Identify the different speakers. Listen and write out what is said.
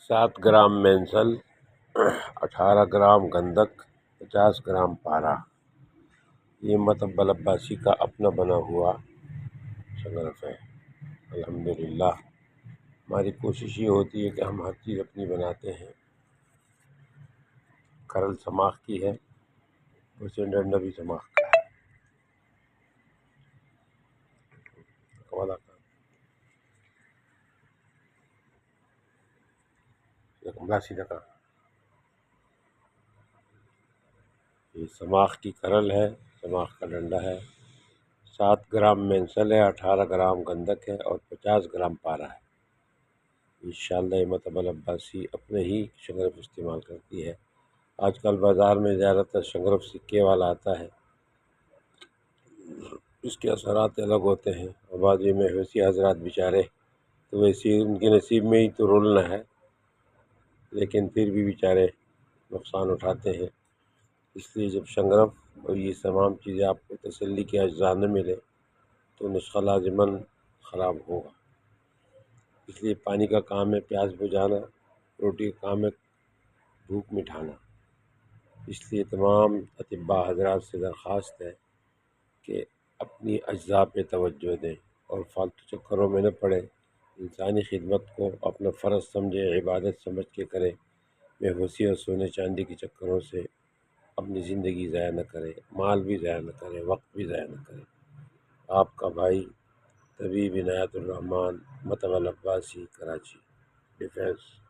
Speaker 1: 7 gram مینسل، 18 gram گندک، 50 gram پارا۔ یہ مطبل عباسی کا اپنا بنا ہوا شنگرف ہے۔ الحمدللہ ہماری کوشش یہ ہوتی ہے کہ ہم ہر چیز اپنی بناتے ہیں۔ کرل سماخ کی ہے، حسین ڈنڈا بھی سماخ کا ہے۔ یہ سماخ کی کرل ہے، سماخ کا ڈنڈا ہے۔ 7 گرام مینسل ہے، 18 گرام گندک ہے اور 50 گرام پارا ہے۔ انشاءاللہ یہ مطبل عباسی اپنے ہی شنگرف استعمال کرتی ہے۔ آج کل بازار میں زیادہ تر شنگرف سکے والا آتا ہے، اس کے اثرات الگ ہوتے ہیں۔ اور بعض میں ویسی حضرات بیچارے تو ویسی ان کے نصیب میں ہی تو رولنا ہے، لیکن پھر بھی بیچارے نقصان اٹھاتے ہیں۔ اس لیے جب شنگرف اور یہ تمام چیزیں آپ کو تسلی کے اجزاء نہ ملے تو نسخہ لازماً خراب ہوگا۔ اس لیے پانی کا کام ہے پیاس بجھانا، روٹی کا کام ہے بھوک مٹھانا۔ اس لیے تمام اطباء حضرات سے درخواست ہے کہ اپنی اجزاء پہ توجہ دیں اور فالتو چکروں میں نہ پڑے۔ انسانی خدمت کو اپنا فرض سمجھے، عبادت سمجھ کے کرے۔ بےہوشی اور سونے چاندی کے چکروں سے اپنی زندگی ضائع نہ کرے، مال بھی ضائع نہ کرے، وقت بھی ضائع نہ کرے۔ آپ کا بھائی طبیب عنایت الرحمن، مطبل عباسی، کراچی ڈیفینس۔